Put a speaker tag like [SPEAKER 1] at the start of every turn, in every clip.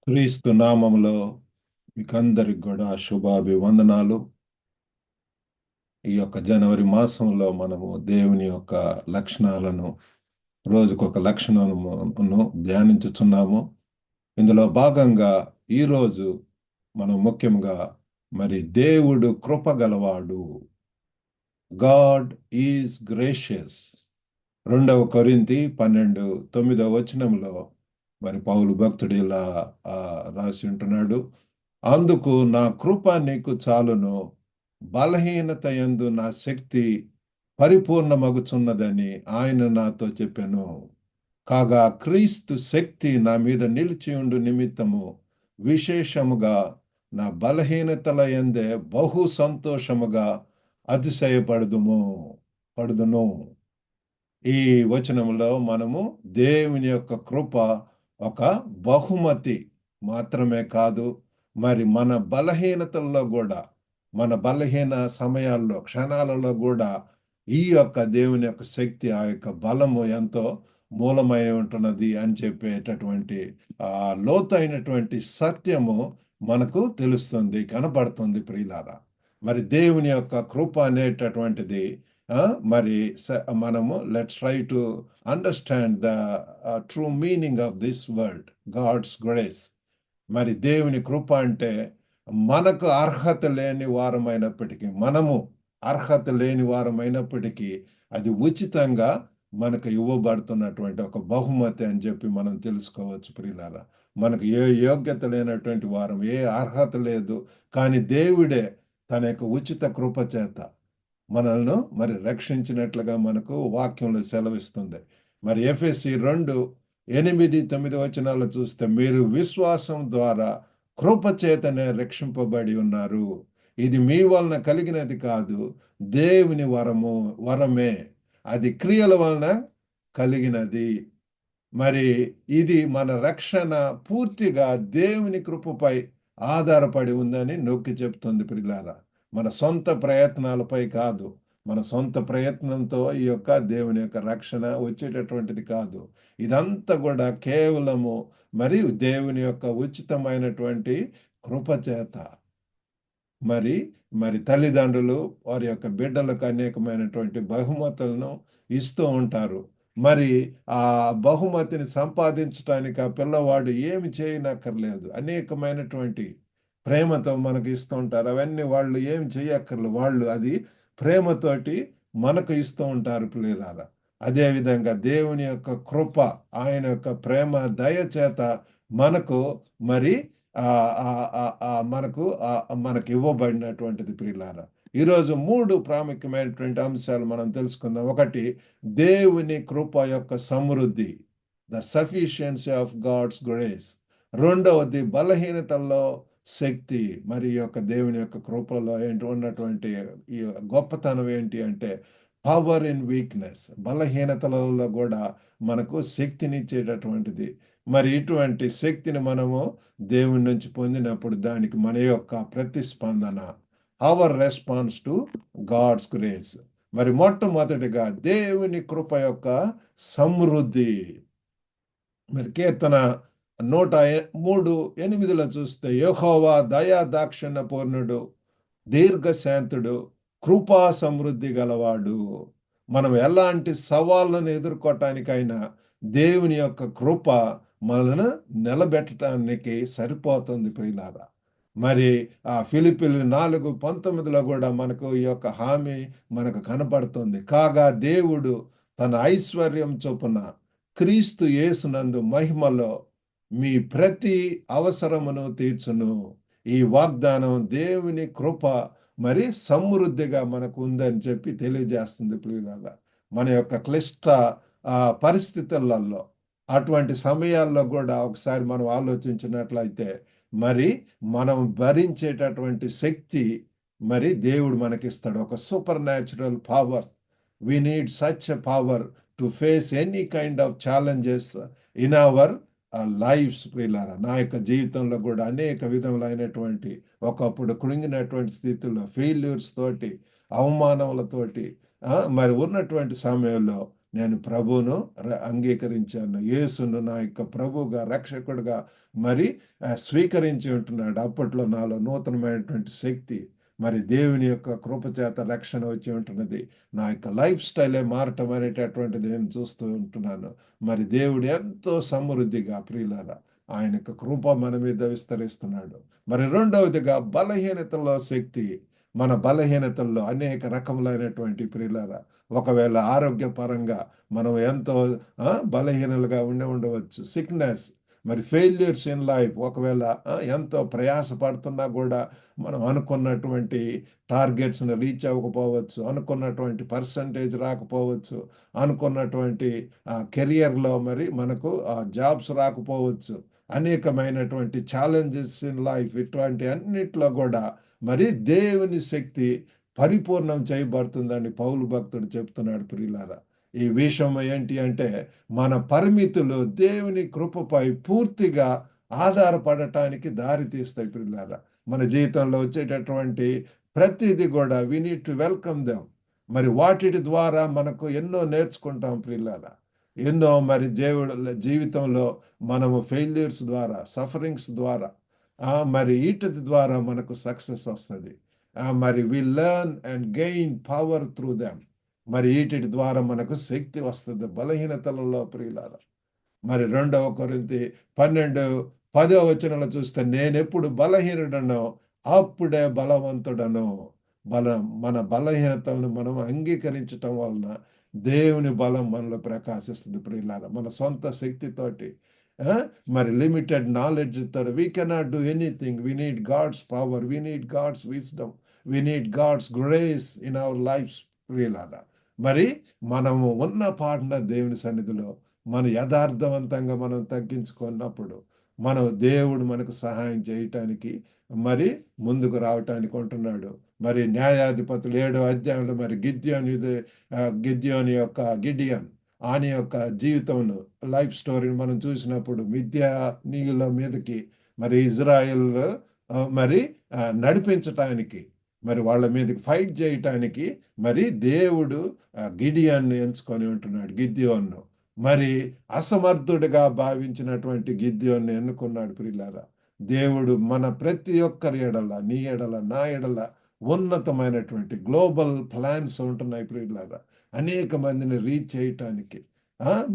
[SPEAKER 1] క్రీస్తు నామములో మీకందరికి కూడా శుభాభివందనాలు. ఈ యొక్క జనవరి మాసంలో మనము దేవుని యొక్క లక్షణాలను రోజుకొక లక్షణమును ధ్యానించుచున్నాము. ఇందులో భాగంగా ఈరోజు మనం ముఖ్యంగా దేవుడు కృపగలవాడు. God is gracious. 2 కొరింథీ 12:9 పౌలు భక్తుడు ఇలా రాసి ఉంటున్నాడు. అందుకు నా కృప నీకు చాలును, బలహీనత యందు నా శక్తి పరిపూర్ణమగుచున్నదని ఆయన నాతో చెప్పాను. కాగా క్రీస్తు శక్తి నా మీద నిలిచియుండు నిమిత్తము విశేషముగా నా బలహీనతల యందే బహు సంతోషముగా పడుదును. ఈ వచనంలో మనము దేవుని యొక్క కృప ఒక బహుమతి మాత్రమే కాదు, మన బలహీనతల్లో కూడా, మన బలహీన సమయాల్లో, క్షణాలలో కూడా ఈ యొక్క దేవుని యొక్క శక్తి, ఆ యొక్క బలము ఎంతో మూలమై ఉంటున్నది అని చెప్పేటటువంటి లోతైనటువంటి సత్యము మనకు తెలుస్తుంది, కనబడుతుంది ప్రియులారా. దేవుని యొక్క కృప అనేటటువంటిది మనము let's try to understand the true meaning of this word, God's grace. దేవుని కృప అంటే మనకు అర్హత లేని వారమైనప్పటికీ అది ఉచితంగా మనకు ఇవ్వబడుతున్నటువంటి ఒక బహుమతి అని చెప్పి మనం తెలుసుకోవచ్చు ప్రియులారా. మనకు ఏ యోగ్యత లేనటువంటి వారం, ఏ అర్హత లేదు, కానీ దేవుడే తన యొక్క ఉచిత కృప చేత మనల్ని రక్షించినట్లుగా మనకు వాక్యంలో సెలవిస్తుంది. ఎఫెసీ 2:8-9 చూస్తే, మీరు విశ్వాసం ద్వారా కృప చేతనే రక్షింపబడి ఉన్నారు. ఇది మీ వలన కలిగినది కాదు, దేవుని వరమే. అది క్రియల వలన కలిగినది. ఇది మన రక్షణ పూర్తిగా దేవుని కృపపై ఆధారపడి ఉందని నొక్కి చెప్తుంది ప్రియులారా. మన సొంత ప్రయత్నాలపై కాదు, మన సొంత ప్రయత్నంతో ఈ యొక్క దేవుని యొక్క రక్షణ వచ్చేటటువంటిది కాదు. ఇదంతా కూడా కేవలము దేవుని యొక్క ఉచితమైనటువంటి కృపచేత. తల్లిదండ్రులు వారి యొక్క బిడ్డలకు అనేకమైనటువంటి బహుమతులను ఇస్తూ ఉంటారు. ఆ బహుమతిని సంపాదించడానికి ఆ పిల్లవాడు ఏమి చేయనక్కర్లేదు, అనేకమైనటువంటి ప్రేమతో మనకు ఇస్తూ ఉంటారు. అవన్నీ వాళ్ళు ఏమి చేయక్కర్లేదు, వాళ్ళు అది ప్రేమతోటి మనకు ఇస్తూ ఉంటారు ప్రియులారా. అదేవిధంగా దేవుని యొక్క కృప, ఆయన యొక్క ప్రేమ దయ చేత మనకు మనకు ఇవ్వబడినటువంటిది ప్రియులారా. ఈరోజు 3 ప్రాముఖ్యమైనటువంటి అంశాలు మనం తెలుసుకుందాం. ఒకటి, దేవుని కృప యొక్క సమృద్ధి, the sufficiency of God's grace. రెండవది, బలహీనతల్లో శక్తి. ఈ యొక్క దేవుని యొక్క కృపలో ఉన్నటువంటి ఈ గొప్పతనం ఏంటి అంటే, పవర్ ఇన్ వీక్నెస్. బలహీనతలలో కూడా మనకు శక్తినిచ్చేటటువంటిది. ఇటువంటి శక్తిని మనము దేవుని నుంచి పొందినప్పుడు దానికి మన యొక్క ప్రతిస్పందన, our response to God's grace. మొట్టమొదటిగా దేవుని కృప యొక్క సమృద్ధి. కీర్తన 103:8 చూస్తే, యెహోవా దయా దాక్షిణ్య పూర్ణుడు, దీర్ఘశాంతుడు, కృపా సమృద్ధి గలవాడు. మనం ఎలాంటి సవాళ్ళను ఎదుర్కోవటానికైనా దేవుని యొక్క కృప మనల్ని నిలబెట్టడానికి సరిపోతుంది ప్రియులారా. ఆ ఫిలిప్పీలు 4:19 కూడా మనకు ఈ యొక్క హామీ మనకు కనపడుతుంది. కాగా దేవుడు తన ఐశ్వర్యం చొప్పున క్రీస్తు యేసునందు మహిమలో మీ ప్రతి అవసరమును తీర్చును. ఈ వాగ్దానం దేవుని కృప సమృద్ధిగా మనకు ఉందని చెప్పి తెలియజేస్తుంది ప్రియులారా. మన యొక్క క్లిష్ట పరిస్థితులలో, అటువంటి సమయాల్లో కూడా ఒకసారి మనం ఆలోచించినట్లయితే మనం భరించేటటువంటి శక్తి దేవుడు మనకిస్తాడు. ఒక super natural power. We need such a power to face any kind of challenges in our lives ప్రియులారా. నా యొక్క జీవితంలో కూడా అనేక విధములైనటువంటి, ఒకప్పుడు కృంగినటువంటి స్థితిలో, ఫెయిల్యూర్స్ తోటి, అవమానములతోటి ఉన్నటువంటి సమయంలో నేను ప్రభువును అంగీకరించాను, యేసును నా యొక్క ప్రభువుగా రక్షకుడిగా మరి స్వీకరించి ఉంటున్నాడు. అప్పట్లో నాలో నూతనమైనటువంటి శక్తి, మరి దేవుని యొక్క కృపచేత రక్షణ వచ్చి ఉంటున్నది. నా యొక్క లైఫ్ స్టైలే మారటం అనేటటువంటిది నేను చూస్తూ ఉంటున్నాను. మరి దేవుడు ఎంతో సమృద్ధిగా ప్రియులారా ఆయన యొక్క కృప మన మీద విస్తరిస్తున్నాడు. మరి రెండవదిగా బలహీనతలో శక్తి. మన బలహీనతల్లో అనేక రకములైనటువంటి ప్రియులారా, ఒకవేళ ఆరోగ్యపరంగా మనం ఎంతో బలహీనలుగా ఉండవచ్చు. సిక్నెస్, మరి ఫెయిల్యూర్స్ ఇన్ లైఫ్, ఒకవేళ ఎంతో ప్రయాస పడుతున్నా కూడా మనం అనుకున్నటువంటి టార్గెట్స్ని రీచ్ అవ్వకపోవచ్చు, అనుకున్నటువంటి పర్సంటేజ్ రాకపోవచ్చు, అనుకున్నటువంటి కెరియర్లో మరి మనకు జాబ్స్ రాకపోవచ్చు, అనేకమైనటువంటి ఛాలెంజెస్ ఇన్ లైఫ్, ఇటువంటి అన్నిట్లో కూడా మరి దేవుని శక్తి పరిపూర్ణం చేయబడుతుందని పౌలు భక్తుడు చెప్తున్నాడు ప్రియులారా. ఈ విషయం ఏంటి అంటే మన పరిమితులు దేవుని కృపపై పూర్తిగా ఆధారపడటానికి దారి తీస్తాయి ప్రియులారా. మన జీవితంలో వచ్చేటటువంటి ప్రతిదీ కూడా we need to welcome them. మరి వాటి ద్వారా మనకు ఎన్నో నేర్చుకుంటాం ప్రియులారా. ఎన్నో మరి దేవుడు జీవితంలో మనము ఫెయిల్యూర్స్ ద్వారా, సఫరింగ్స్ ద్వారా మరి వీటి ద్వారా మనకు సక్సెస్ వస్తుంది. మరి we learn and gain power through them. మరి వీటి ద్వారా మనకు శక్తి వస్తుంది బలహీనతలలో ప్రియులారా. మరి 2వ కొరింథీ 12:10 వచనంలో చూస్తే నేనెప్పుడు బలహీనుడనో అప్పుడే బలవంతుడను. మన బలహీనతలను మనం అంగీకరించటం వలన దేవుని బలం మనలో ప్రకాశిస్తుంది ప్రియులారా. మన సొంత శక్తితోటి మరి లిమిటెడ్ నాలెడ్జ్ తోటి we cannot do anything. We need God's power, we need God's wisdom, we need God's grace in our lives ప్రియులారా. మరి మనము ఉన్న పాటన దేవుని సన్నిధిలో మన యథార్థవంతంగా మనం తగ్గించుకున్నప్పుడు మనం దేవుడు మనకు సహాయం చేయటానికి మరి ముందుకు రావటానికి ఉంటున్నాడు. మరి న్యాయాధిపతులు 7వ అధ్యాయంలో మరి గిడియోన్ ఆయన యొక్క జీవితంలో లైఫ్ స్టోరీని మనం చూసినప్పుడు మిద్యానీయుల మీదకి మరి ఇజ్రాయెల్ మరి నడిపించటానికి, మరి వాళ్ళ మీదకి ఫైట్ చేయటానికి మరి దేవుడు గిడియోన్ను ఎంచుకొని ఉంటున్నాడు. గిద్యోన్ను మరి అసమర్థుడిగా భావించినటువంటి గిద్యోన్ను ఎన్నుకున్నాడు ప్రియులారా. దేవుడు మన ప్రతి ఒక్కరి ఎడల, నీ ఎడల, నా ఎడల ఉన్నతమైనటువంటి గ్లోబల్ ప్లాన్స్ ఉంటున్నాయి ప్రియులారా. అనేక మందిని రీచ్ చేయటానికి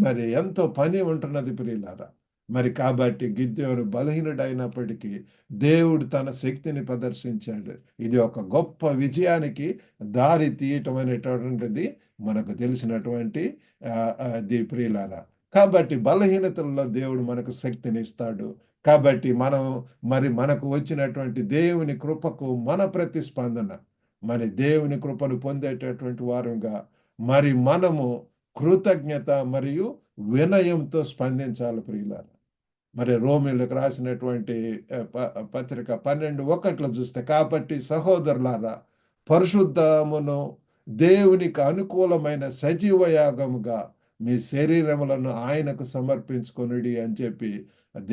[SPEAKER 1] మరి ఎంతో పని ఉంటున్నది ప్రియులారా. మరి కాబట్టి గిద్యోను బలహీనుడైనప్పటికీ దేవుడు తన శక్తిని ప్రదర్శించాడు. ఇది ఒక గొప్ప విజయానికి దారి తీయటం అనేటటువంటిది మనకు తెలిసినటువంటి ప్రియులారా. కాబట్టి బలహీనతల్లో దేవుడు మనకు శక్తిని ఇస్తాడు. కాబట్టి మనకు వచ్చినటువంటి దేవుని కృపకు మన ప్రతిస్పందన, మరి దేవుని కృపను పొందేటటువంటి వారుగా మరి మనము కృతజ్ఞత మరియు వినయంతో స్పందించాలి ప్రియులారా. మరి రోమీలకు రాసినటువంటి పత్రిక 12:1 చూస్తే, కాబట్టి సహోదరులారా పరిశుద్ధమును దేవునికి అనుకూలమైన సజీవ యాగముగా మీ శరీరములను ఆయనకు సమర్పించుకొనుడి అని చెప్పి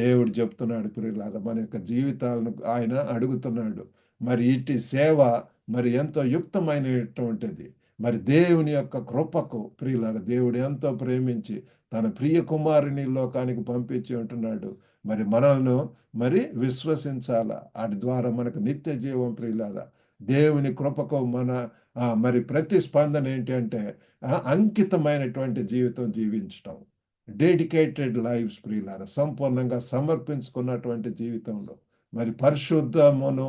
[SPEAKER 1] దేవుడు చెప్తున్నాడు ప్రియులారా. మన యొక్క జీవితాలను ఆయన అడుగుతున్నాడు. మరి ఇటు సేవ మరి ఎంతో యుక్తమైనటువంటిది. మరి దేవుని యొక్క కృపకు ప్రియులారా దేవుడు ఎంతో ప్రేమించి తన ప్రియ కుమారుని లోకానికి పంపించి ఉంటున్నాడు. మరి మనల్ని మరి విశ్వసించాలా, వాటి ద్వారా మనకు నిత్య జీవం ప్రియులారా. దేవుని కృపకు మరి ప్రతిస్పందన ఏంటి అంటే అంకితమైనటువంటి జీవితం జీవించటం, డెడికేటెడ్ లైఫ్స్ ప్రియులారా. సంపూర్ణంగా సమర్పించుకున్నటువంటి జీవితంలో మరి పరిశుద్ధమును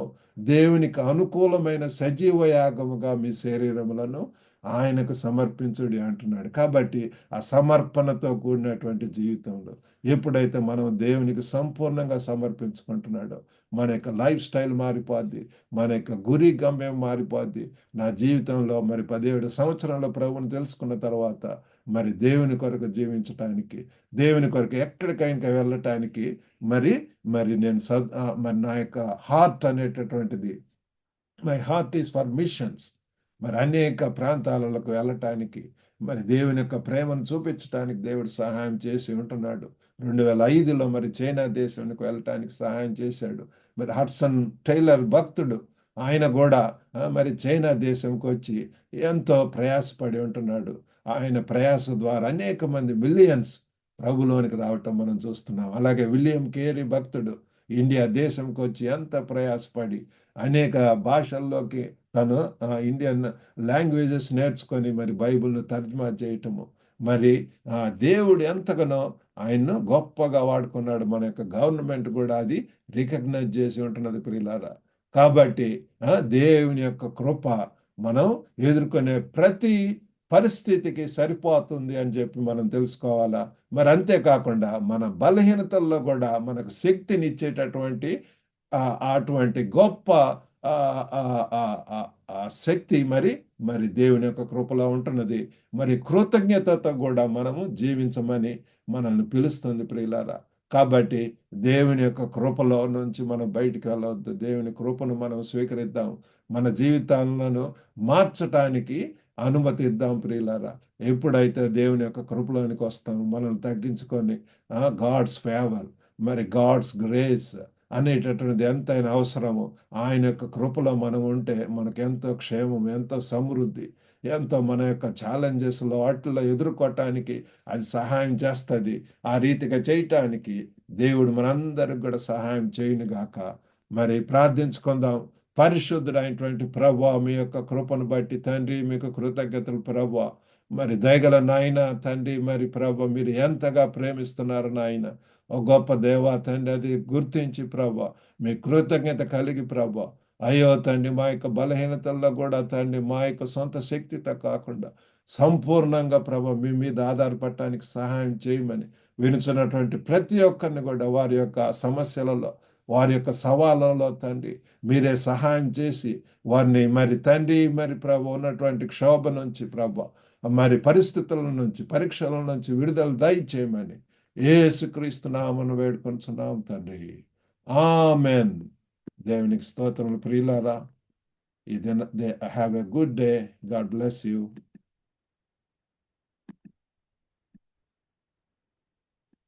[SPEAKER 1] దేవునికి అనుకూలమైన సజీవ యాగముగా మీ శరీరములను ఆయనకు సమర్పించుడి అంటున్నాడు. కాబట్టి ఆ సమర్పణతో కూడినటువంటి జీవితంలో ఎప్పుడైతే మనం దేవునికి సంపూర్ణంగా సమర్పించుకుంటున్నాడో మన యొక్క లైఫ్ స్టైల్ మారిపోద్ది, మన యొక్క గురి గమ్యం మారిపోద్ది. నా జీవితంలో మరి 17 సంవత్సరాల ప్రభువుని తెలుసుకున్న తర్వాత మరి దేవుని కొరకు జీవించటానికి, దేవుని కొరకు ఎక్కడికైనా వెళ్ళటానికి మరి నేను మరి నా యొక్క హార్ట్ అనేటటువంటిది, my heart is for machines. మరి అనేక ప్రాంతాలకు వెళ్ళటానికి, మరి దేవుని యొక్క ప్రేమను చూపించడానికి దేవుడు సహాయం చేసి ఉంటున్నాడు. 2005లో మరి చైనా దేశానికి వెళ్ళటానికి సహాయం చేశాడు. మరి హడ్సన్ టైలర్ భక్తుడు ఆయన కూడా మరి చైనా దేశంకి వచ్చి ఎంతో ప్రయాసపడి ఉంటున్నాడు. ఆయన ప్రయాస ద్వారా అనేక మంది మిలియన్స్ ప్రభులోనికి రావటం మనం చూస్తున్నాం. అలాగే విలియం కేరీ భక్తుడు ఇండియా దేశంకి వచ్చి ఎంత ప్రయాసపడి అనేక భాషల్లోకి తను ఇండియన్ లాంగ్వేజెస్ నేర్చుకొని మరి బైబిల్ను తర్జుమా చేయటము. మరి దేవుడు ఎంతగానో ఆయన్ను గొప్పగా వాడుకున్నాడు. మన యొక్క గవర్నమెంట్ కూడా అది రికగ్నైజ్ చేసి ఉంటున్నది ప్రియులారా. కాబట్టి దేవుని యొక్క కృప మనం ఎదుర్కొనే ప్రతి పరిస్థితికి సరిపోతుంది అని చెప్పి మనం తెలుసుకోవాలా. మరి అంతేకాకుండా మన బలహీనతల్లో కూడా మనకు శక్తినిచ్చేటటువంటి అటువంటి గొప్ప శక్తి మరి దేవుని యొక్క కృపలో ఉంటున్నది. మరి కృతజ్ఞతతో కూడా మనము జీవించమని మనల్ని పిలుస్తుంది ప్రియులారా. కాబట్టి దేవుని యొక్క కృపలో నుంచి మనం బయటికి వెళ్ళవద్దు. దేవుని కృపను మనం స్వీకరిద్దాం. మన జీవితాలను మార్చటానికి అనుమతి ఇద్దాం ప్రియులారా. ఎప్పుడైతే దేవుని యొక్క కృపలోనికి వస్తాం, మనల్ని తగ్గించుకొని గాడ్స్ ఫేవర్, మరి గాడ్స్ గ్రేస్ అనేటటువంటిది ఎంతైనా అవసరమో ఆయన యొక్క కృపలో మనం ఉంటే మనకు ఎంతో క్షేమం, ఎంతో సమృద్ధి, ఎంతో మన యొక్క ఛాలెంజెస్లో వాటిల్లో ఎదుర్కోవటానికి అది సహాయం చేస్తుంది. ఆ రీతిగా చేయటానికి దేవుడు మనందరికి కూడా సహాయం చేయనుగాక. మరి ప్రార్థించుకుందాం. పరిశుద్ధుడైనటువంటి ప్రభువా, మీ యొక్క కృపను బట్టి తండ్రి మీకు కృతజ్ఞతలు ప్రభువా. మరి దయగల నాయన తండ్రి, మరి ప్రభు మీరు ఎంతగా ప్రేమిస్తున్నారు నాయన. ఓ గొప్ప దేవా తండ్రి, అది గుర్తించి ప్రభు మీ కృతజ్ఞత కలిగి ప్రభు అయ్యో తండ్రి, మా యొక్క బలహీనతల్లో కూడా తండ్రి మా యొక్క సొంత శక్తితో కాకుండా సంపూర్ణంగా ప్రభు మీ మీద ఆధారపడటానికి సహాయం చేయమని వినుచున్నటువంటి ప్రతి ఒక్కరిని కూడా వారి యొక్క సమస్యలలో, వారి యొక్క సవాళ్ళలో తండ్రి మీరే సహాయం చేసి వారిని మరి తండ్రి మరి ప్రభు ఉన్నటువంటి క్షోభ నుంచి ప్రభు మరి పరిస్థితుల నుంచి, పరీక్షల నుంచి విడుదల దయచేయమని యేసుక్రీస్తు నామమున వేడుకొనుచున్నాం తండ్రి. ఆమెన్. దేవునికి స్తోత్రములు ప్రియులారా. ఈ దిన have a good day. God bless you.